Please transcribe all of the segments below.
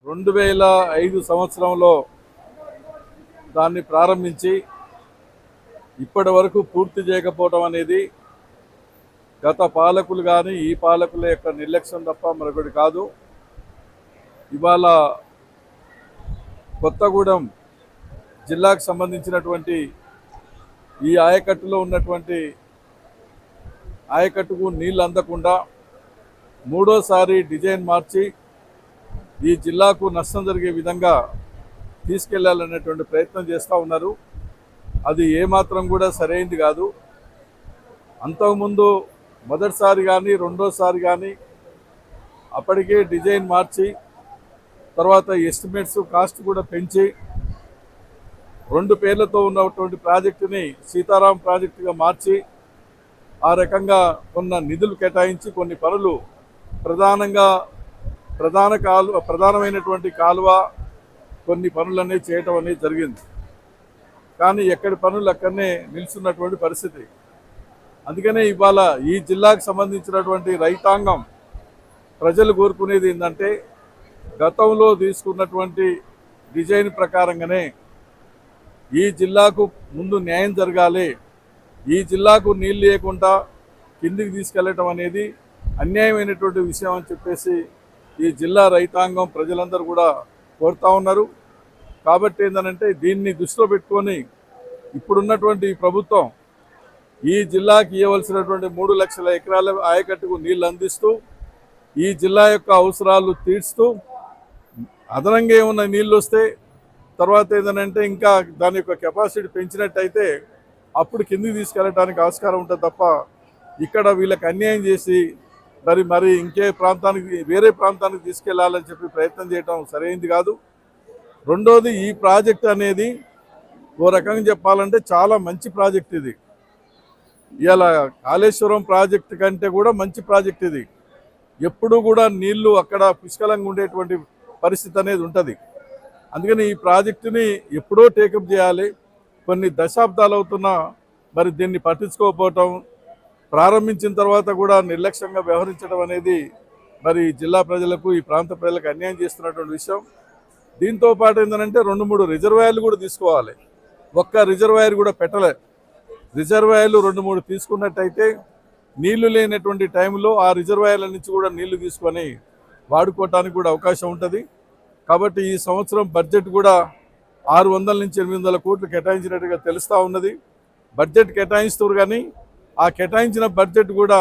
2005 సంవత్సరంలో దాన్ని ప్రారంభించి ఇప్పటి వరకు పూర్తి చేయకపోవడం అనేది గత పాలకులు కానీ ఈ పాలకుల యొక్క నిర్లక్ష్యం తప్ప మరొకటి కాదు. ఇవాళ కొత్తగూడెం జిల్లాకు సంబంధించినటువంటి ఈ ఆయకట్టులో ఉన్నటువంటి ఆయకట్టుకు నీళ్ళు అందకుండా మూడోసారి డిజైన్ మార్చి ఈ జిల్లాకు నష్టం జరిగే విధంగా తీసుకెళ్లాలనేటువంటి ప్రయత్నం చేస్తూ ఉన్నారు. అది ఏమాత్రం కూడా సరైనది కాదు. అంతకుముందు మొదటిసారి కానీ రెండోసారి కానీ అప్పటికే డిజైన్ మార్చి తర్వాత ఎస్టిమేట్స్ కాస్ట్ కూడా పెంచి 2 పేర్లతో ఉన్నటువంటి ప్రాజెక్టుని సీతారాం ప్రాజెక్టుగా మార్చి ఆ రకంగా కొన్న నిధులు కేటాయించి కొన్ని పనులు ప్రధానమైనటువంటి కాలువ కొన్ని పనులన్నీ చేయటం అనేది జరిగింది. కానీ ఎక్కడి పనులు అక్కడనే నిలుస్తున్నటువంటి పరిస్థితి. అందుకనే ఇవాళ ఈ జిల్లాకు సంబంధించినటువంటి రైతాంగం ప్రజలు కోరుకునేది ఏంటంటే గతంలో తీసుకున్నటువంటి డిజైన్ ప్రకారంగానే ఈ జిల్లాకు ముందు న్యాయం జరగాలి. ఈ జిల్లాకు నీళ్ళు లేకుండా కిందికి తీసుకెళ్లటం అనేది అన్యాయమైనటువంటి విషయం అని చెప్పేసి ఈ జిల్లా రైతాంగం ప్రజలందరూ కూడా కోరుతూ ఉన్నారు. కాబట్టి ఏంటంటే దీన్ని దృష్టిలో పెట్టుకొని ఇప్పుడున్నటువంటి ప్రభుత్వం ఈ జిల్లాకి ఇవ్వవలసినటువంటి 3 లక్షల ఎకరాల ఆయకట్టుకు నీళ్లు అందిస్తూ ఈ జిల్లా యొక్క అవసరాలు తీర్చుతూ అదనంగా ఏమన్నా నీళ్ళు వస్తే తర్వాత ఏంటంటే ఇంకా దాని యొక్క కెపాసిటీ పెంచినట్టయితే అప్పుడు కిందికి తీసుకెళ్ళడానికి ఆస్కారం ఉంటుంది తప్ప ఇక్కడ వీళ్ళకి అన్యాయం చేసి మరి ఇంకే ప్రాంతానికి వేరే ప్రాంతానికి తీసుకెళ్లాలని చెప్పి ప్రయత్నం చేయడం సరైనది కాదు. రెండోది, ఈ ప్రాజెక్ట్ అనేది ఓ రకంగా చెప్పాలంటే చాలా మంచి ప్రాజెక్ట్ ఇది. ఇలా కాళేశ్వరం ప్రాజెక్టు కంటే కూడా మంచి ప్రాజెక్ట్ ఇది. ఎప్పుడూ కూడా నీళ్లు అక్కడ పుష్కలంగా ఉండేటువంటి పరిస్థితి అనేది ఉంటుంది. అందుకని ఈ ప్రాజెక్టుని ఎప్పుడో టేకప్ చేయాలి. కొన్ని దశాబ్దాలు అవుతున్నా మరి దీన్ని పట్టించుకోకపోవటం, ప్రారంభించిన తర్వాత కూడా నిర్లక్ష్యంగా వ్యవహరించడం అనేది మరి జిల్లా ప్రజలకు ఈ ప్రాంత ప్రజలకు అన్యాయం చేస్తున్నటువంటి విషయం. దీంతో పాటు ఏంటంటే 2-3 రిజర్వాయర్లు కూడా తీసుకోవాలి. ఒక్క రిజర్వాయర్ కూడా పెట్టలే. రిజర్వాయర్లు 2-3 తీసుకున్నట్టయితే నీళ్లు లేనటువంటి టైంలో ఆ రిజర్వాయర్ల నుంచి కూడా నీళ్లు తీసుకొని వాడుకోవటానికి కూడా అవకాశం ఉంటుంది. కాబట్టి ఈ సంవత్సరం బడ్జెట్ కూడా 600 నుంచి 800 కోట్లు కేటాయించినట్టుగా తెలుస్తూ ఉన్నది. బడ్జెట్ కేటాయిస్తారు కానీ ఆ కేటాయించిన బడ్జెట్ కూడా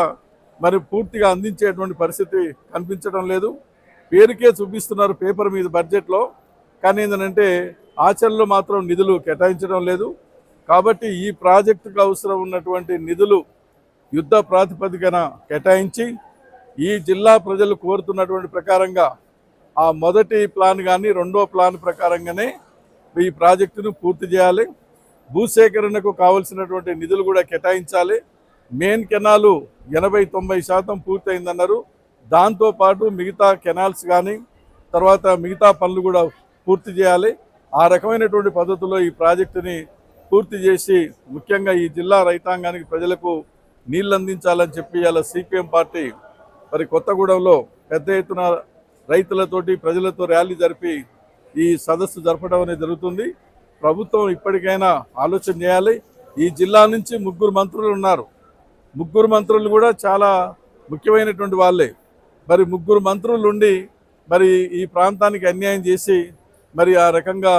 మరి పూర్తిగా అందించేటువంటి పరిస్థితి కనిపించడం లేదు. పేరుకే చూపిస్తున్నారు పేపర్ మీద బడ్జెట్లో, కానీ ఏంటంటే ఆచరణలో మాత్రం నిధులు కేటాయించడం లేదు. కాబట్టి ఈ ప్రాజెక్టుకు అవసరం ఉన్నటువంటి నిధులు యుద్ధ ప్రాతిపదికన కేటాయించి ఈ జిల్లా ప్రజలు కోరుతున్నటువంటి ప్రకారంగా ఆ మొదటి ప్లాన్ కానీ రెండో ప్లాన్ ప్రకారంగానే ఈ ప్రాజెక్టును పూర్తి చేయాలి. భూసేకరణకు కావలసినటువంటి నిధులు కూడా కేటాయించాలి. Main canal 80-90% పూర్తయిందన్నారు. దాంతోపాటు మిగతా కెనాల్స్ కానీ తర్వాత మిగతా పనులు కూడా పూర్తి చేయాలి. ఆ రకమైనటువంటి పద్ధతిలో ఈ ప్రాజెక్టుని పూర్తి చేసి ముఖ్యంగా ఈ జిల్లా రైతాంగానికి ప్రజలకు నీళ్ళు అందించాలని చెప్పి ఇలా సిపిఎం పార్టీ మరి కొత్తగూడెంలో పెద్ద ఎత్తున రైతులతోటి ప్రజలతో ర్యాలీ జరిపి ఈ సదస్సు జరపడం అనేది జరుగుతుంది. ప్రభుత్వం ఇప్పటికైనా ఆలోచన చేయాలి. ఈ జిల్లా నుంచి 3 మంత్రులు ఉన్నారు. 3 మంత్రులు కూడా చాలా ముఖ్యమైనటువంటి వాళ్ళే. మరి 3 మంత్రులు ఉండి మరి ఈ ప్రాంతానికి అన్యాయం చేసి మరి ఆ రకంగా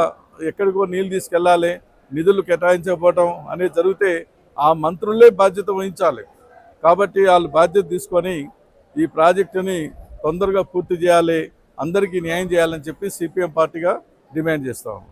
ఎక్కడికో నీళ్ళు తీసుకెళ్ళాలి, నిధులు కేటాయించకపోవటం అనేది జరిగితే ఆ మంత్రులే బాధ్యత వహించాలి. కాబట్టి వాళ్ళు బాధ్యత తీసుకొని ఈ ప్రాజెక్టుని తొందరగా పూర్తి చేయాలి, అందరికీ న్యాయం చేయాలని చెప్పి సిపిఎం పార్టీగా డిమాండ్ చేస్తాము.